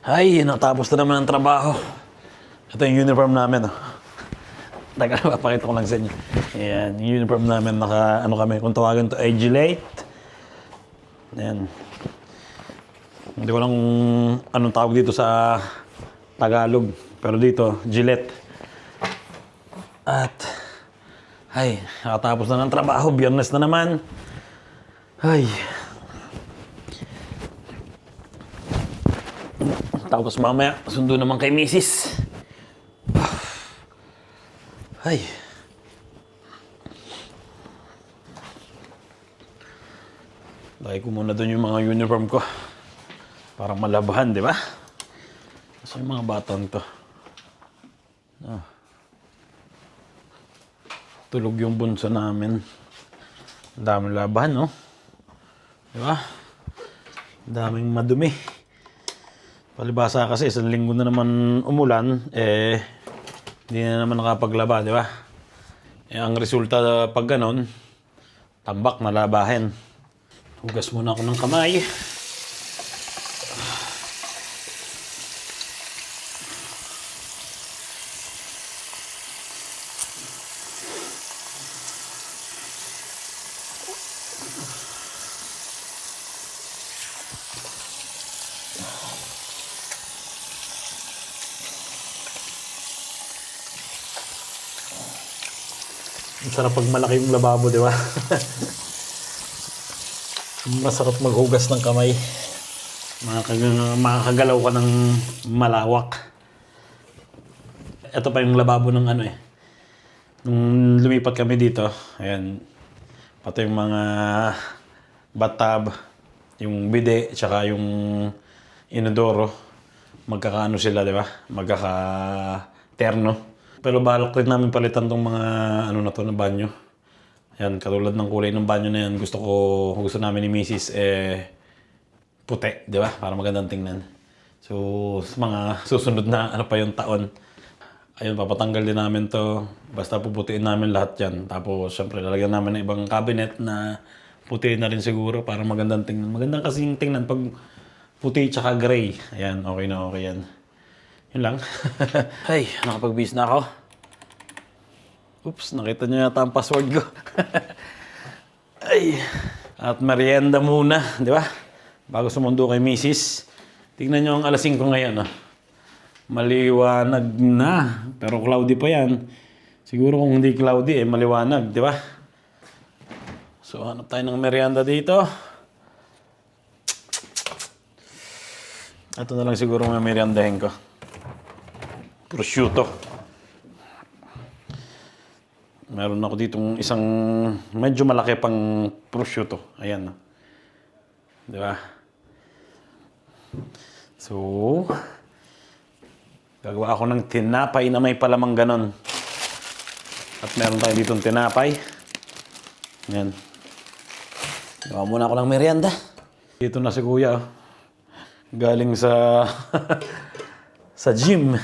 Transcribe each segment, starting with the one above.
Ay, natapos na naman ang trabaho. Ito yung uniform namin. Oh. Teka, papakita ko lang sa inyo. Ayan, yung uniform namin. Ano kami, kung tawagan to ay Gillette. Ayan. Hindi ko lang anong tawag dito sa Tagalog. Pero dito, Gillette. At, ay, nakatapos na ng trabaho. Biyernes na naman. Ay. Tapos mamaya, sundo naman kay Mrs. Ay. Lagay ko muna doon yung mga uniform ko. Parang malabahan, di ba? Kasi yung mga batang to. Oh. Tulog yung bunso namin. Ang daming labahan, no? Di ba? Ang daming madumi. Palibasa kasi, isang linggo na naman umulan, hindi na naman nakapaglaba, di ba? Ang resulta pag ganon, tambak na labahin. Hugas muna ako ng kamay. Ang sarap pag malaki yung lababo, di ba? Masarap maghugas ng kamay. Makakagalaw ka ng malawak. Ito pa yung lababo ng ano eh. Nung lumipat kami dito, ayan, pati yung mga bathtub, yung bidet, tsaka yung inodoro, magkakaano sila, di ba? Magkaka-terno. Pero balak rin namin palitan tong mga ano na to na banyo. Yan, katulad ng kulay ng banyo na yan. Gusto namin ni Mrs. Puti, di ba? Para magandang tingnan. So, sa mga susunod na ano pa yung taon, ayun, papatanggal din namin to. Basta puputiin namin lahat yan. Tapos, syempre, lalagyan namin ng ibang cabinet na puti na rin siguro para magandang tingnan. Magandang kasing tingnan pag puti tsaka gray. Ayan, okay na okay yan. Yun lang. Ay, nakapag-bis na ako. Oops, nakita niyo yata ang password ko. Ay, at merienda muna, di ba? Bago sumundo kay Mrs. Tingnan niyo ang alas 5 ngayon. Oh. Maliwanag na. Pero cloudy pa yan. Siguro kung hindi cloudy, maliwanag, di ba? So, hanap tayo ng merienda dito. Ito na lang siguro may meriendahin ko. Prosciutto. Meron ako ditong isang medyo malaki pang prosciutto. Ayan. Di ba? So, gagawa ako ng tinapay na may palamang ganon. At meron tayo ditong tinapay. Ayan. Gawa muna ako ng merienda. Dito na si Kuya. Galing sa sa gym.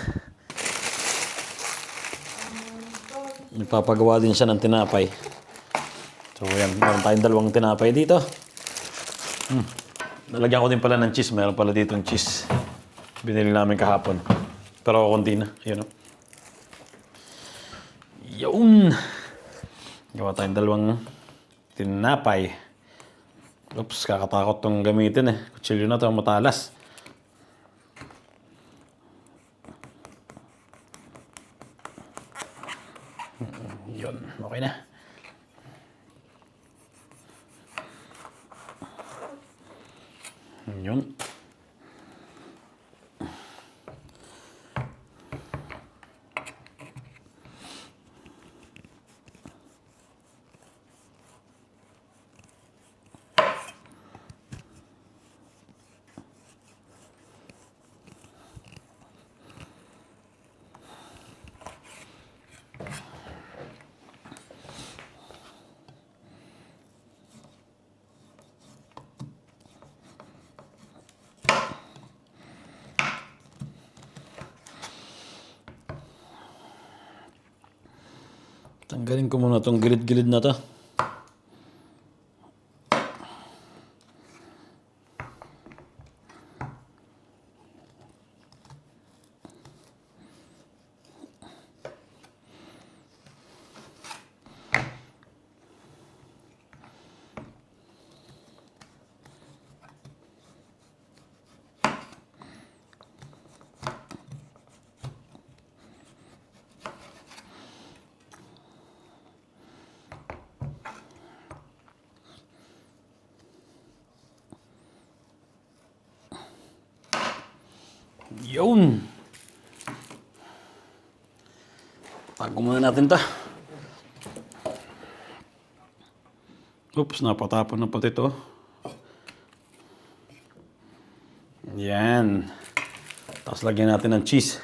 Nagpapagawa din siya ng tinapay. So, yan. Meron tayong dalawang tinapay dito. Nalagyan ko din pala ng cheese. Meron pala dito ng cheese. Binili namin kahapon. Pero konti na. Ayan o. Yun! Gawa tayong dalawang tinapay. Oops, kakatakot tong gamitin eh. Kutsilyo na to, matalas. Yun, okay na. Yun. Tanggalin ko muna itong gilid-gilid na to. Yun! Tago muna natin ta. Oops, napatapon na pati ito. Yan. Tapos lagyan natin ng cheese.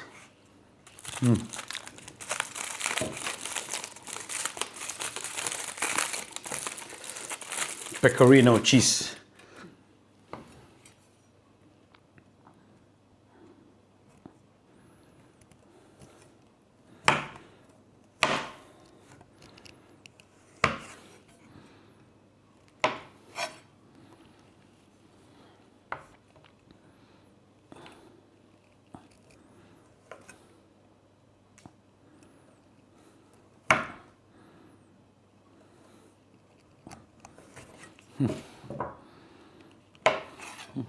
Pecorino cheese.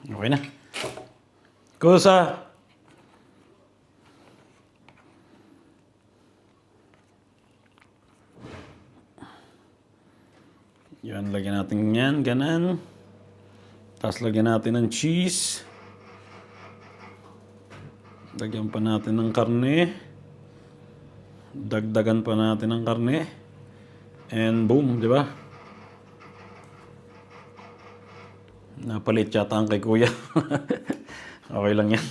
Okay na. Kusa! Yan, lagyan natin yan, ganan. Tapos lagyan natin ng cheese. Lagyan pa natin ng karne. Dagdagan pa natin ng karne. And boom, di ba? Napalit yata ang kay kuya. Okay lang yan.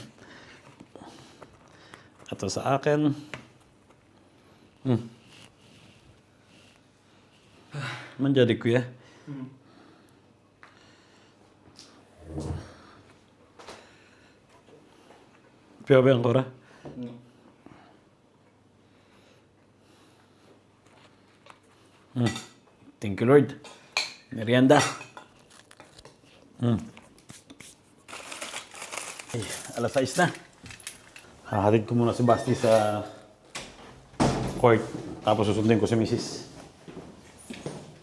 Ito sa akin. Manjadi kuya. Piyo ba ang kura? Thank you Lord. Merienda. Ay, alas 6 na. Hahatid ko muna si Basti sa court. Tapos susundin ko si Mrs.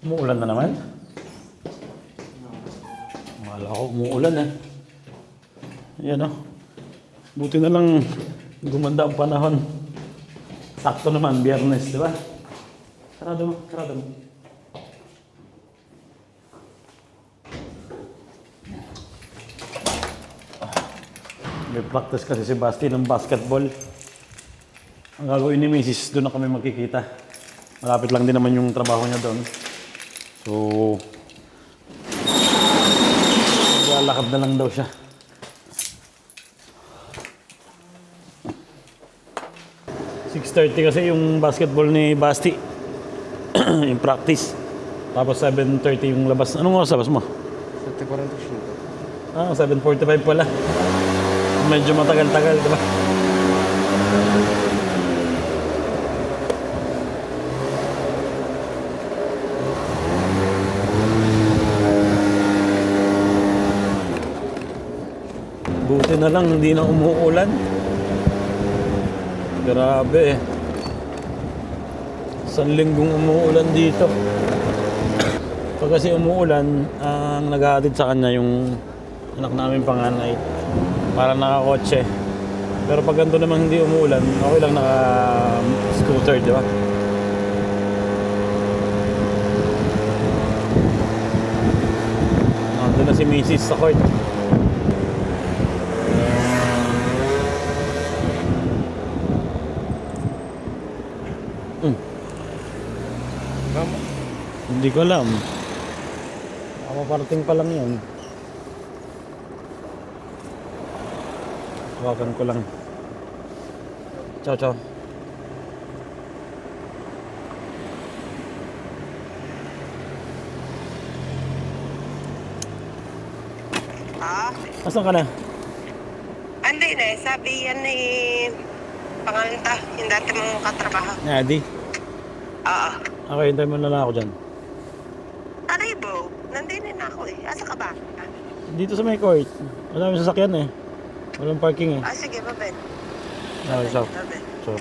Umuulan na naman. Wala ko umuulan eh. Yan o. Buti na lang gumanda ang panahon. Sakto naman, Biyernes, di ba? Sarado mo, sarado mo. May practice kasi si Basti ng basketball. Ang gagawin ni Mrs. doon na kami magkikita. Malapit lang din naman yung trabaho niya doon. So, maglalakad na lang daw siya. .30 kasi yung basketball ni Basti. Yung practice. Tapos 7:30 yung labas. Anong oras labas mo? 7:45. 7:45 pala. Medyo matagal-tagal, di ba? Buti na lang, hindi na umuulan. Grabe. Isang linggong umuulan dito. Pag kasi umuulan, ang naghahatid sa kanya yung anak namin panganay. Para nakakotse. Pero pag ganito naman hindi umuulan, okay lang naka-scooter, di ba? Nandun na si Mrs. sa court. Hindi ko alam. Makaparating pa lang yan. Hawakan ko lang. Ciao, ciao. Asan ka na? Andi na eh. Sabi yan eh. Pangalan ta. Yung dati mong katrabaho. Adi? Oo. Okay, hintay mo na lang ako dyan. Aribo. Nandinin na ako eh. Asa ka ba? Dito sa may court. Wala may sasakyan eh. Walang parking eh. Sige, babay. Okay, so. Babay. So.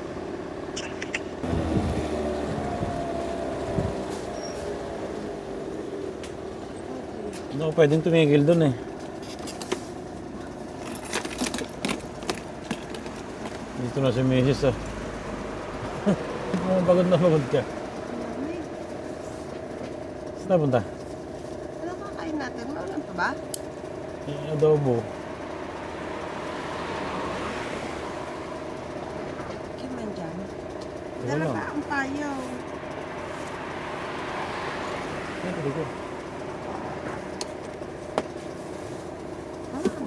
Hindi ako pwedeng tumigil dun eh. Dito na si Mrs. ah. Pagod na pagod ka. Saan na punta? Ano kakain natin? Maulan pa ba? Adobo. Dala ba ang payo?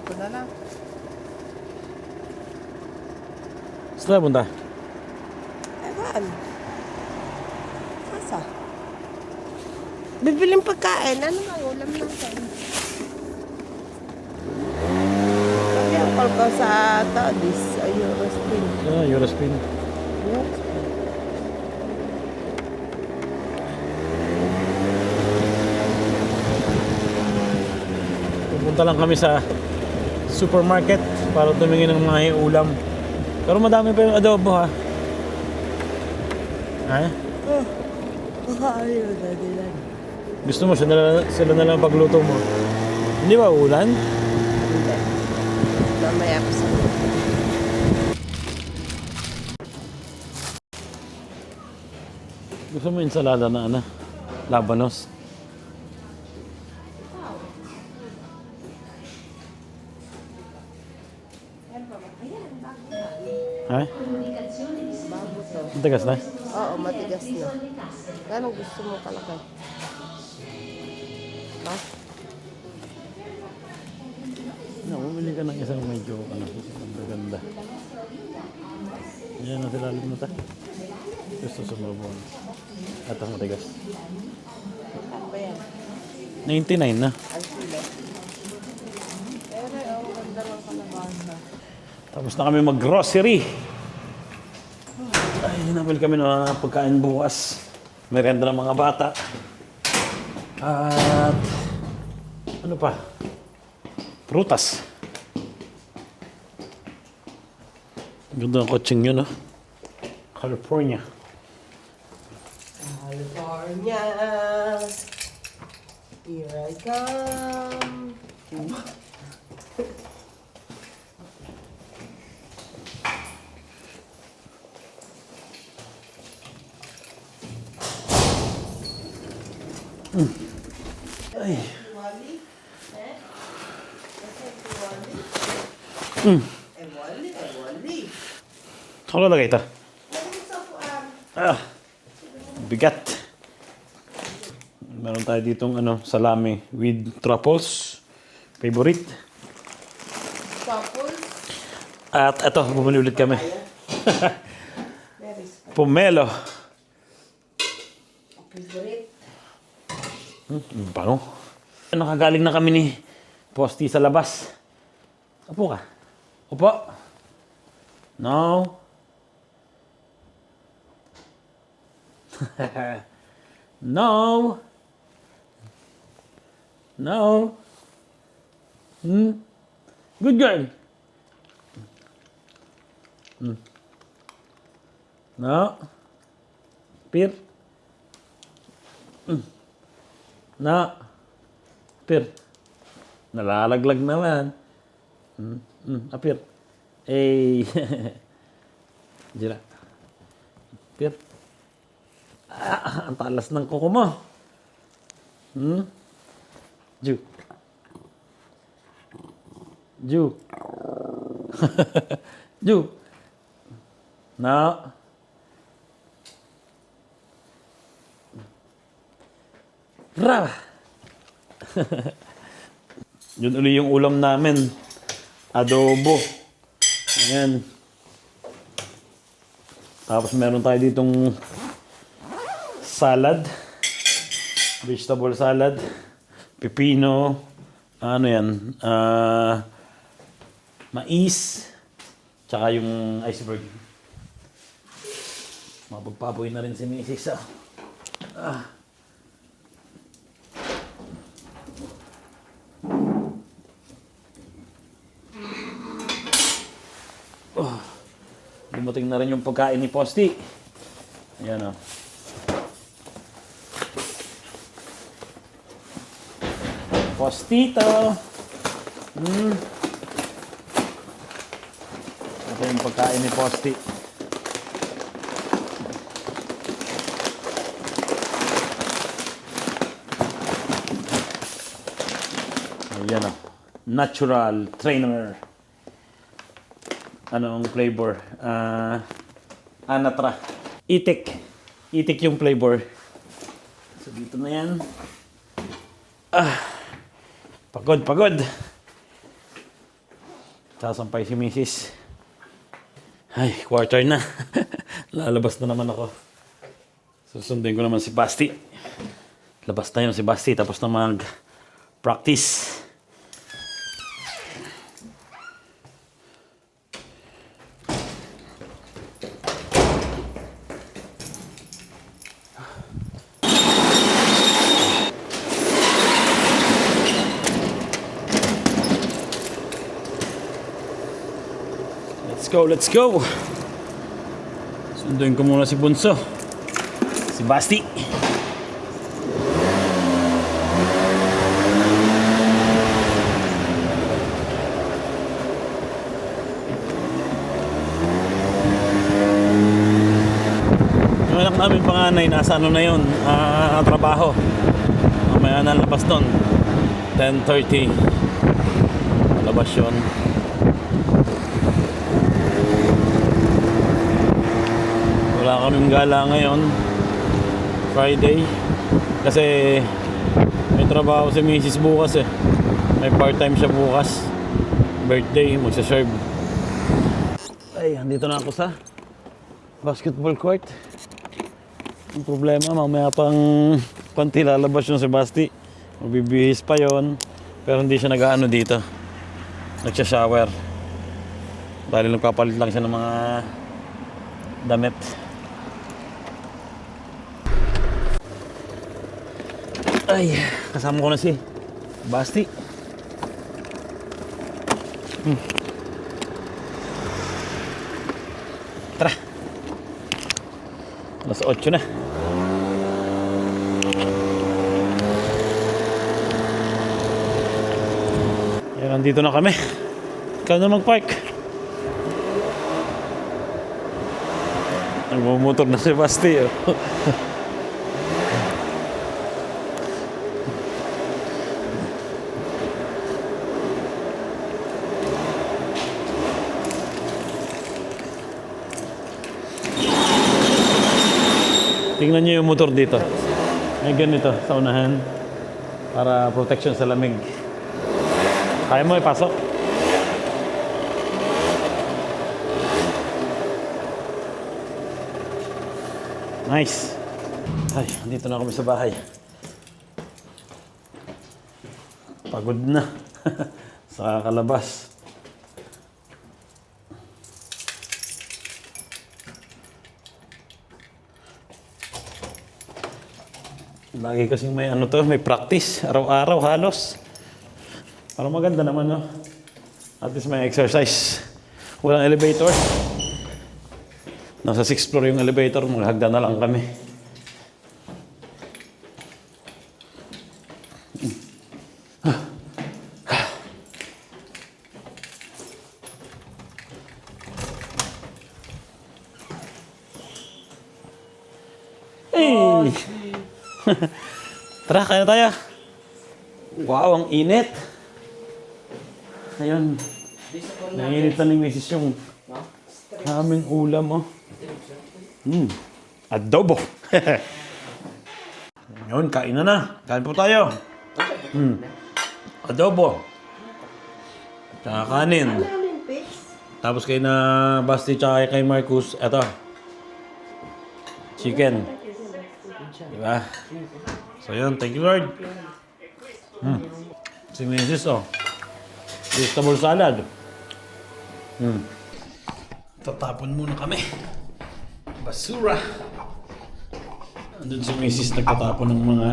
Ito na lang. Saan punta? Ewan. Asa? Bibiling pagkain. Ano ba ulam natin? Sabi ang palka sa Tadis. Ay, Eurospin. Eurospin. Eurospin. Pupunta lang kami sa supermarket para tumingin ng mga ulam. Pero madami pa yung adobo ha. Ha? Ayaw na nila. Gusto mo sila na lang pagluto mo? Hindi ba ulan? Hindi. Mamaya ko sa Gusto mo ensalada na ano? Labanos? Ha? bago to. Matigas na? Oo, matigas na. Anong gusto mo kalakay? Ha? No, bumili ka ng isang medyo ano, ganda. Yan ang silalim mo ta. Gusto sumubon. At ang matigas. Apa yan? 99 na. Ang sila. Pero ang ganda ng kalabasa. Tapos na kami mag-grocery. Ay, hinapil kami ng mga pagkain bukas. Merenda ng mga bata. At ano pa? Prutas. Ganda ng kotseng yun, no? California. California. Here I come. Ay. Wali. Ano lagay ito? Ah, bigat. Meron tayo ditong ano, salami with truffles. Favorite. Tapos, At ito, bumili ulit kami. there is Pomelo. favorite. Paano? Nakagaling na kami ni Posti sa labas. Upo ka. Upo. No. No. No. Good girl. No. Pir. No. Apir. Nalalaglag naman. Apir. Eh. Jira. Apir. Ang talas ng kuko mo. Ju. Ju. Ju. No. Brava. Yun uli yung ulam namin. Adobo. Ayan. Tapos meron tayo ditong salad. Vegetable salad. Pepino. Ano yan? Mais. Tsaka yung iceberg. Mapagpapoy na rin si Mrs. Dumating na rin yung pagkain ni Posti. Ayan o. Postito. Ito yung pagkain ni Posti. Ayan o. Natural trainer. Ano ang flavor? Anatra. Itik. Itik yung flavor. So dito na yan. Pagod. Sasampay si Mrs. Ay, quarter na. Lalabas na naman ako. Susundin ko naman si Basti. Labas na yun si Basti tapos na mag-practice. Let's go! Sunduin ko muna si Bunso. Si Basti. Yung anak namin panganay, nasa ano na yun, trabaho. Mamaya na labas doon. 10:30. Labas yun. Wala kaming gala ngayon, Friday, kasi may trabaho si Mrs. bukas eh. May part-time siya bukas. Birthday, magsaserve. Ay, andito na ako sa basketball court. Ang problema, mamaya pang konti lalabas yung si Basti. Magbibihis pa yon, pero hindi siya nag-ano dito. Nagsha-shower. Dahil nagpapalit lang siya ng mga damit. Ay, kasama ko na si Basti. Tara. Alas 8 na. Yan, nandito na kami. Ikaw na mag-park. Nagmumotor na si Basti. Oh. Tingnan niyo yung motor dito. May ganito sa unahan para protection sa lamig. Kaya mo ipasok? Nice. Ay, dito na kami sa bahay. Pagod na. Sa kalabas. Lagi kasing may ano to, may practice. Araw-araw halos. Parang maganda naman, no? At least may exercise. Walang elevator. Nasa 6th floor yung elevator, maghagdan na lang kami. Hey! Tara, kaya tayo. Wow, ang init. Ayun. Nainit na ni Mrs. yung aming ulam, oh. Adobo. Yun, kain na. Kain po tayo. Adobo. Tsaka kanin. Tapos kay na Basti tsaka kay Marcus, eto. Chicken. Diba? So yun, thank you Lord. Si Mrs. oh. Vegetable salad. Tatapon muna kami. Basura. Andun si Mrs. nagtatapon ng mga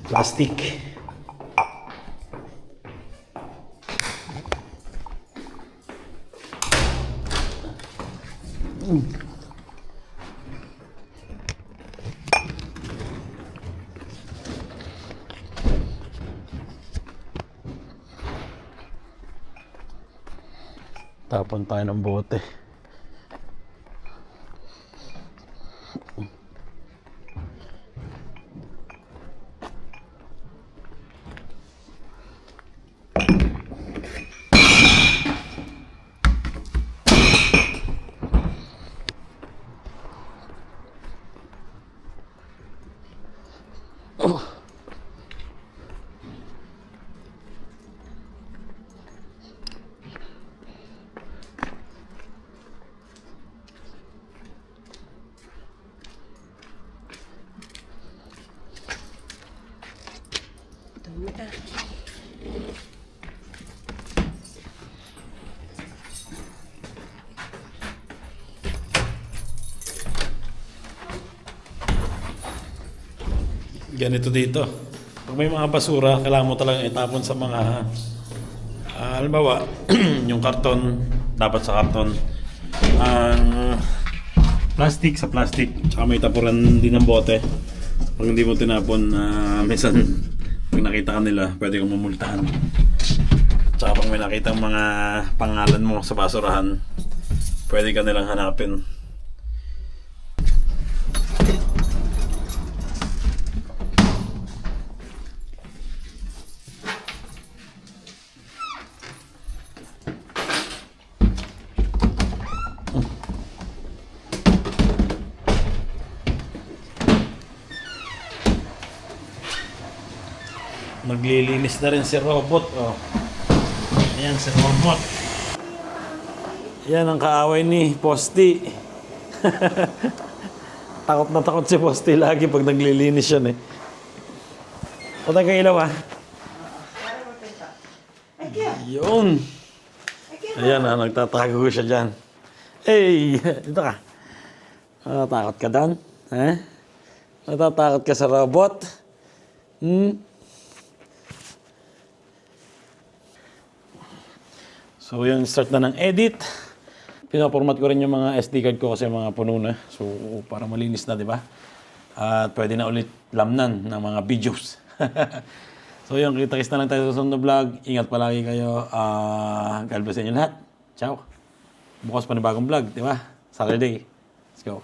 plastic. Tapon tayo ng bote. ganito dito. Pag may mga basura, kailangan mo talagang itapon sa mga halimbawa, yung karton, dapat sa karton. Ang plastic sa plastic, tsaka may tapuran din ng bote. Pag hindi mo tinapon, minsan pag nakita ka nila, pwede kong mamultahan. Tsaka pag may nakita mga pangalan mo sa basurahan, pwede ka nilang hanapin. Naglilinis na rin si Robot. Oh. Ayan si Robot. Yan ang kaaway ni Posty. Takot na takot si Posty lagi pag naglilinis yan eh. Patay ka ilaw ah. Yun. Ayan ah, nagtatago siya dyan. Hey! Dito ka. Natatakot ka doon? Eh? Natatakot ka sa robot? So yung start na ng edit. Pinaformat ko rin yung mga SD card ko kasi mga puno na. So para malinis na, di ba? At pwede na ulit lamnan ng mga videos. So yun, kita-kits na lang tayo sa susunod na vlog. Ingat palagi kayo. God bless sa inyo lahat. Ciao. Bukas pa na bagong vlog, di ba? Saturday. Let's go.